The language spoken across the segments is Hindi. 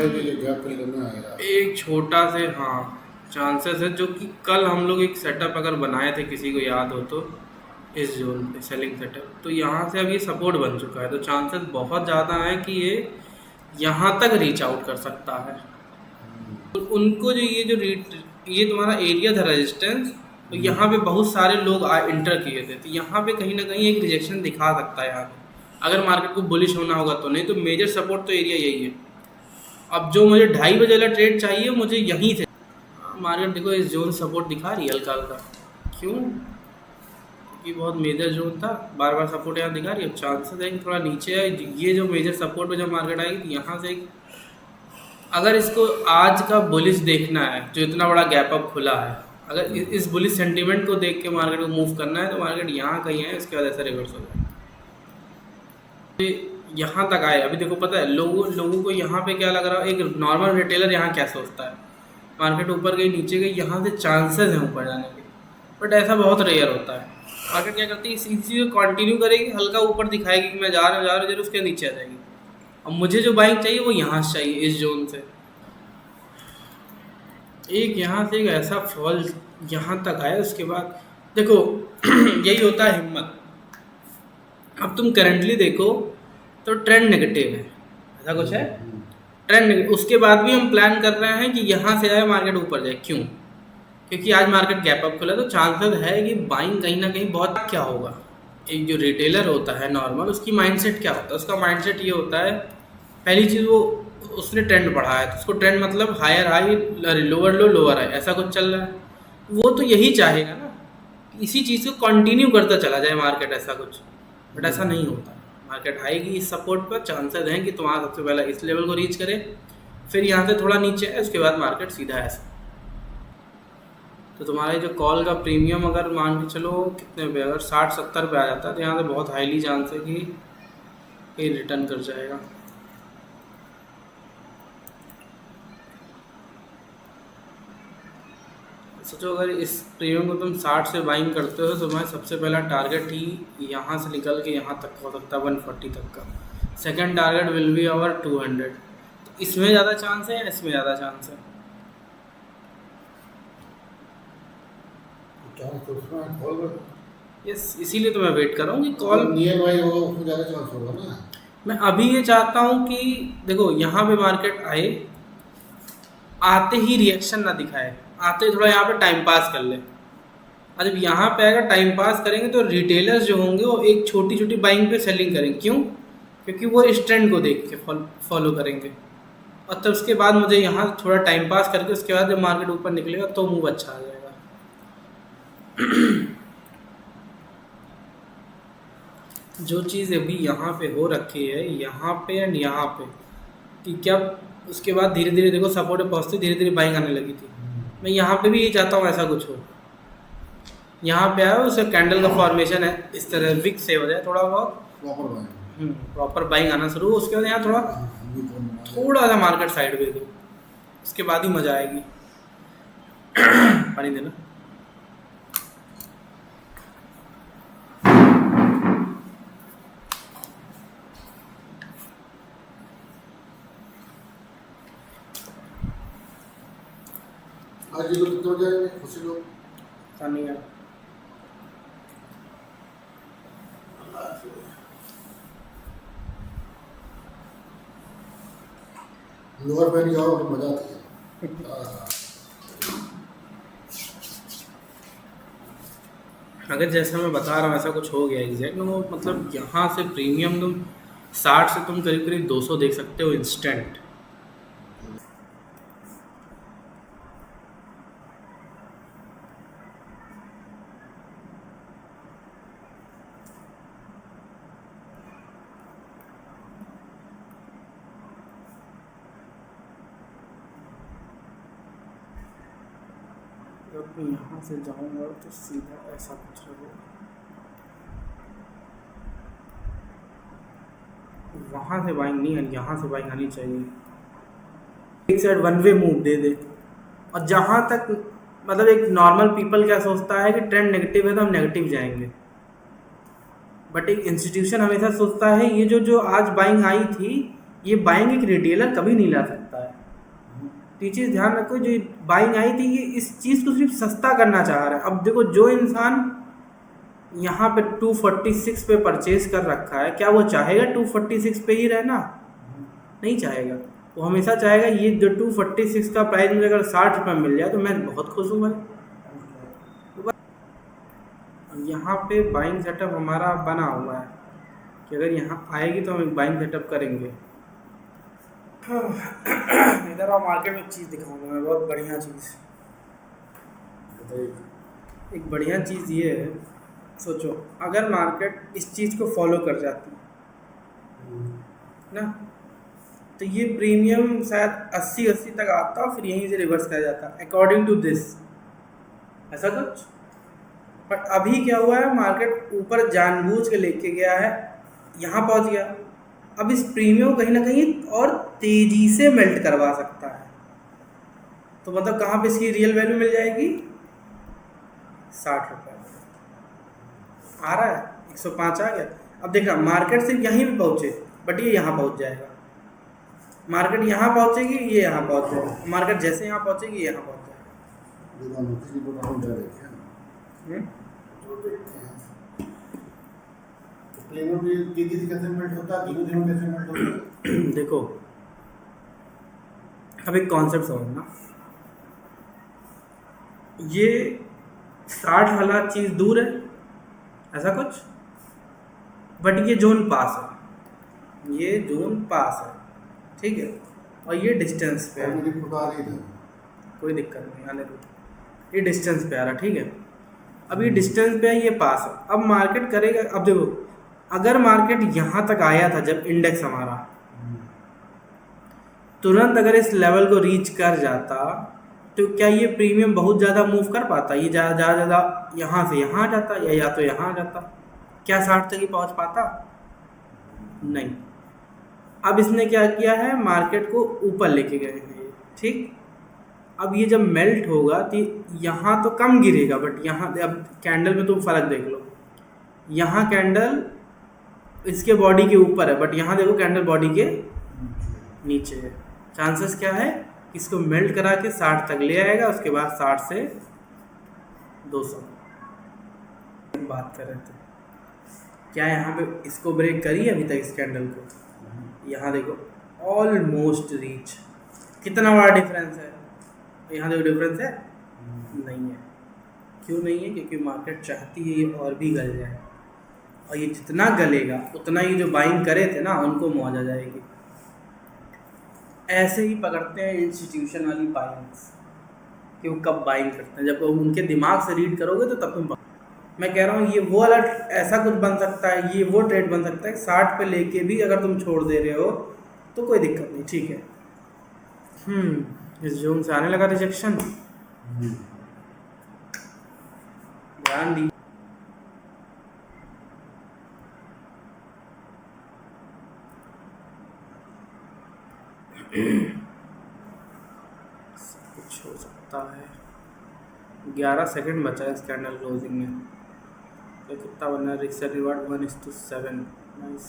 है कि ये गैप फिल करना आएगा। एक छोटा से हाँ चांसेस है, जो कि कल हम लोग एक सेटअप अगर बनाए थे, किसी को याद हो तो, इस जोन पे सेलिंग सेटअप, तो यहाँ से अब ये सपोर्ट बन चुका है, तो चांसेस बहुत ज़्यादा है कि ये यहाँ तक रीच आउट कर सकता है। तो उनको जो ये तुम्हारा एरिया था रेजिस्टेंस, तो यहाँ पे बहुत सारे लोग इंटर किए थे, तो यहाँ पे कहीं ना कहीं एक रिजेक्शन दिखा सकता है यहाँ पे, अगर मार्केट को बुलिश होना होगा तो। नहीं तो मेजर सपोर्ट तो एरिया यही है। अब जो मुझे 2:30 बजे वाला ट्रेड चाहिए, मुझे यहीं से मार्केट देखो इस जोन सपोर्ट दिखा रही है हल्का हल्का। क्यों? क्योंकि बहुत मेजर जोन था, बार बार सपोर्ट यहाँ दिखा रही है। चांसेस है कि थोड़ा नीचे है, ये जो मेजर सपोर्ट पे जब मार्केट आएगी यहाँ से अगर इसको आज का बुलिश देखना है, जो इतना बड़ा गैप अप खुला है, अगर इस बुलिश सेंटीमेंट को देख के मार्केट को मूव करना है, तो मार्केट यहाँ कहीं है, इसके बाद ऐसा रिवर्स हो जाए। यहाँ तक आए, अभी देखो पता है लोगों को यहाँ पे क्या लग रहा है, एक नॉर्मल रिटेलर यहाँ क्या सोचता है, मार्केट ऊपर गई नीचे गई, यहाँ से चांसेस हैं ऊपर जाने के, बट ऐसा बहुत रेयर होता है। मार्केट क्या करती है, इसी चीज़ को कंटिन्यू करेगी, हल्का ऊपर दिखाएगी कि मैं जा रहा हूँ जरूर, उसके नीचे आ जाएगी। अब मुझे जो बाइक चाहिए वो यहाँ से चाहिए, इस जोन से। एक यहाँ से एक ऐसा फॉल यहाँ तक आया, उसके बाद देखो यही होता है हिम्मत। अब तुम करंटली देखो तो ट्रेंड नेगेटिव है, ऐसा कुछ है, ट्रेंड नेगेटिव। उसके बाद भी हम प्लान कर रहे हैं कि यहाँ से आए मार्केट ऊपर जाए। क्यों? क्योंकि आज मार्केट गैप अप खुला, तो चांसेस है कि बाइंग कहीं ना कहीं बहुत। क्या होगा, एक जो रिटेलर होता है नॉर्मल, उसकी माइंडसेट क्या होता है? उसका माइंडसेट ये होता है, पहली चीज़ वो उसने ट्रेंड बढ़ाया है, तो उसको ट्रेंड मतलब higher high lower low lower है, ऐसा कुछ चल रहा है, वो तो यही चाहेगा ना, इसी चीज़ को कंटिन्यू करता चला जाए मार्केट, ऐसा कुछ। बट ऐसा नहीं होता। मार्केट आएगी इस सपोर्ट पर, चांसेस हैं कि तुम्हारा सबसे पहले इस लेवल को रीच करे, फिर यहाँ से थोड़ा नीचे है, उसके बाद मार्केट सीधा ऐसा। तो तुम्हारे जो कॉल का प्रीमियम अगर मान के चलो कितने पे, अगर 60-70 पे आ जाता है, तो यहाँ से बहुत हाईली चांस है कि ये रिटर्न कर जाएगा। सोचो अगर इस प्रीमियम को तुम 60 से बाइंग करते हो, तो तुम्हारा सबसे पहला टारगेट ही यहाँ से निकल के यहाँ तक हो सकता है 140 तक का। Second target will be our 200। तो इसमें ज़्यादा चांस है या इसमें ज़्यादा चांस है? यस, इसीलिए तो मैं वेट कर रहा हूँ कि कॉल नियर बाई हो, उसमें ज़्यादा चांस होगा ना। मैं अभी ये चाहता हूँ कि देखो यहाँ पे मार्केट आए, आते ही रिएक्शन ना दिखाए, आते ही थोड़ा यहाँ पे टाइम पास कर ले। और जब यहाँ पे आएगा टाइम पास करेंगे, तो रिटेलर्स जो होंगे वो एक छोटी छोटी बाइंग पे सेलिंग करेंगे। क्यों? क्योंकि वो इस ट्रेंड को देख के फॉलो करेंगे। और तब उसके बाद मुझे यहाँ थोड़ा टाइम पास करके, उसके बाद जब मार्केट ऊपर निकलेगा तो मूव अच्छा आ जाएगा। जो चीज़ अभी यहाँ पे हो रखी है, यहाँ पे एंड यहाँ पे, कि क्या उसके बाद धीरे धीरे देखो सपोर्ट पे पहुँचते धीरे धीरे बाइंग आने लगी थी। मैं यहाँ पे भी यही चाहता हूँ ऐसा कुछ हो। यहाँ पे आया उसका कैंडल का फॉर्मेशन है, इस तरह विक से हो जाए थोड़ा बहुत प्रॉपर बाइंग आना शुरू हो, उसके बाद यहाँ थोड़ा सा मार्केट साइड पे दो, उसके बाद ही मजा आएगी। पानी देना। आज ये लोग कितने बजे आएंगे? खुशी लोग पानी है। लोअर पहन के आओ, मजा आती है। अगर जैसा मैं बता रहा हूँ ऐसा कुछ हो गया एग्जैक्ट, वो मतलब यहाँ से प्रीमियम तुम 60 से तुम करीब करीब 200 देख सकते हो इंस्टेंट। जब मैं यहाँ से जाऊँगा तो सीधा ऐसा कुछ लगेगा, वहाँ से बाइंग नहीं है, यहाँ से बाइंग आनी चाहिए। एक साइड वन वे मूव दे दे। और जहाँ तक मतलब एक नॉर्मल पीपल क्या सोचता है कि ट्रेंड नेगेटिव है तो हम नेगेटिव जाएंगे, बट एक इंस्टीट्यूशन हमेशा सोचता है ये जो आज बाइंग आई थी, ये बाइंग एक रिटेलर कभी नहीं ला सकता है। तो ये चीज़ ध्यान रखो, जो बाइंग आई थी ये इस चीज़ को सिर्फ सस्ता करना चाह रहा है। अब देखो जो इंसान यहाँ पे 246 पे परचेज कर रखा है, क्या वो चाहेगा 246 पे ही रहना? नहीं चाहेगा। वो हमेशा चाहेगा ये जो 246 का प्राइस मुझे अगर 60 रुपये मिल जाए तो मैं बहुत खुश हूँ भाई। यहाँ पे बाइंग सेटअप हमारा बना हुआ है कि अगर यहाँ आएगी तो हम एक बाइंग सेटअप करेंगे। इधर आओ, मार्केट में एक चीज़ दिखाऊंगा मैं, बहुत बढ़िया चीज़। एक बढ़िया चीज़ ये है, सोचो अगर मार्केट इस चीज़ को फॉलो कर जाती ना, तो ये प्रीमियम शायद 80 तक आता, फिर यहीं से रिवर्स कर जाता अकॉर्डिंग टू दिस, ऐसा कुछ। बट अभी क्या हुआ है, मार्केट ऊपर जानबूझ के लेके गया है, यहाँ पहुँच गया। अब इस प्रीमियम को कहीं ना कहीं और तेज़ी से मेल्ट करवा सकता है। तो मतलब कहाँ पे इसकी रियल वैल्यू मिल जाएगी? 60 रुपये आ रहा है, 105 आ गया। अब देखना मार्केट सिर्फ यहीं पे पहुँचे, बट ये यहाँ पहुँच जाएगा। मार्केट यहाँ पहुँचेगी, ये यहाँ पहुँच जाएगा। मार्केट जैसे यहाँ पहुँचेगी, ये यहाँ पहुँच जाएगा। देखो अब एक कॉन्सेप्ट समझना, ये 60 वाला चीज़ दूर है ऐसा कुछ, बट ये जोन पास है, ये जोन पास है, ठीक है, और ये डिस्टेंस पे है, कोई दिक्कत नहीं, आने दो। ये डिस्टेंस पे आ रहा, ठीक है। अब ये डिस्टेंस पे है, ये पास है। अब मार्केट करेगा, अब देखो अगर मार्केट यहाँ तक आया था जब इंडेक्स हमारा, तुरंत अगर इस लेवल को रीच कर जाता तो क्या ये प्रीमियम बहुत ज़्यादा मूव कर पाता? ये ज़्यादा यहाँ से यहाँ आ जाता, या तो यहाँ आ जाता। क्या 60 तक ही पहुँच पाता? नहीं। अब इसने क्या किया है, मार्केट को ऊपर लेके गए हैं, ठीक। अब ये जब मेल्ट होगा तो यहाँ तो कम गिरेगा, बट यहाँ अब कैंडल में तुम फर्क देख लो, यहाँ कैंडल इसके बॉडी के ऊपर है, बट यहाँ देखो कैंडल बॉडी के नीचे है। चांसेस क्या है, इसको मेल्ट करा के 60 तक ले आएगा, उसके बाद 60 से 200 बात कर रहे थे। क्या यहाँ पे इसको ब्रेक करी अभी तक इस कैंडल को? यहाँ देखो ऑलमोस्ट रीच, कितना बड़ा डिफरेंस है। यहाँ देखो डिफरेंस है, नहीं है। क्यों नहीं है? क्योंकि मार्केट चाहती है ये और भी गल जाए, और ये जितना गलेगा उतना ही जो बाइंग करे थे ना उनको मौज आ जाएगी। ऐसे ही पकड़ते हैं इंस्टीट्यूशन वाली बाइंग्स कि वो कब बाइंग करते हैं, जब उनके दिमाग से रीड करोगे तो तब तुम। मैं कह रहा हूँ ये वो वाला ऐसा कुछ बन सकता है, ये वो ट्रेड बन सकता है। 60 पे लेके भी अगर तुम छोड़ दे रहे हो तो कोई दिक्कत नहीं, ठीक है। इस जोन से आने लगा रिजेक्शन, ध्यान दी। कुछ हो सकता है। 11 सेकंड बचा है इस कैंडल क्लोजिंग में, तो कितना बना है? Risk reward 1:7। नाइस,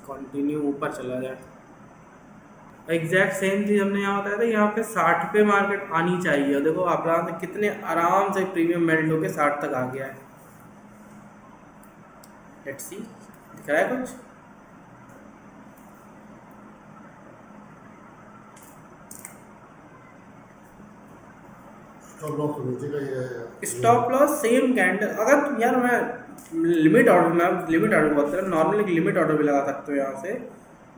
कंटिन्यू ऊपर चला जाए। एग्जैक्ट सेम चीज़ हमने यहाँ बताया था, यहाँ पे 60 पे मार्केट आनी चाहिए। देखो आप कितने आराम से प्रीमियम मेल्ट होके 60 तक आ गया है। लेट्स सी, दिख रहा है कुछ? Stop loss same candle. अगर तुम यार, मैं लिमिट ऑर्डर बहुत तरह नॉर्मल एक लिमिट ऑर्डर भी लगा सकते हो यहाँ से,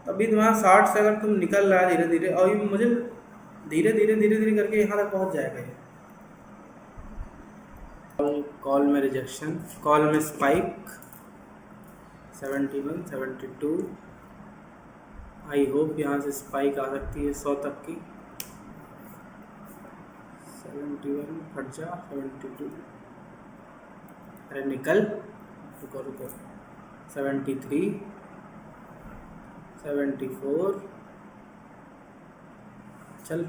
तभी तुम्हारा 60 से अगर तुम निकल रहा है धीरे धीरे, और ये मुझे धीरे धीरे करके यहाँ तक पहुँच जाएगा ये। कॉल में रिजेक्शन, कॉल में स्पाइक 71 72। आई होप यहाँ से स्पाइक आ सकती है 100 तक की। 71 फट जा, 72। अरे निकल, रुको 73 74। चल,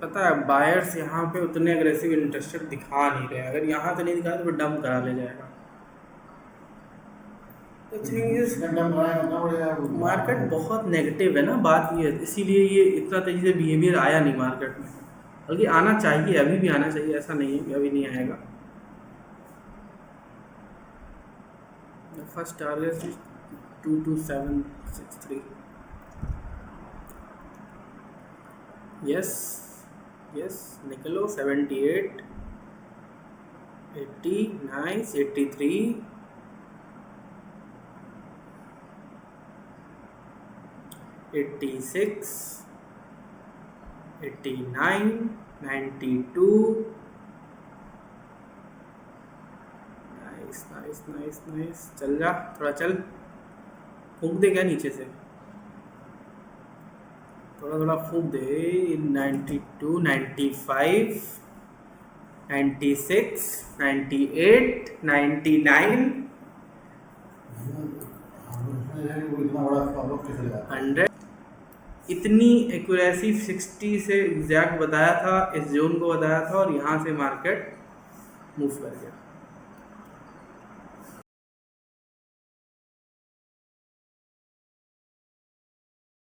पता है बायर्स यहाँ पे उतने अग्रेसिव इंटरेस्टेड दिखा नहीं रहे। अगर यहाँ से नहीं दिखा तो फिर डंप करा ले जाएगा। द थिंग इज इतना टाइम बनाया करना पड़ेगा मार्केट बहुत नेगेटिव है ना, बात ये है, इसीलिए ये इतना तेजी से बिहेवियर आया नहीं मार्केट में, बल्कि आना चाहिए, अभी भी आना चाहिए, ऐसा नहीं है कि अभी नहीं आएगा। First target is 22763। Yes yes, निकलो 78 80 nice 83 86 89 92 nice nice nice nice. चल जा, थोड़ा चल, फूंक दे क्या नीचे से, थोड़ा थोड़ा फूंक दे। 92 95 96 98 99 इतना बड़ा प्रॉब्लम कैसे लगा 100। इतनी एक्यूरेसी 60 से एग्जैक्ट बताया था, इस जोन को बताया था, और यहाँ से मार्केट मूव कर गया।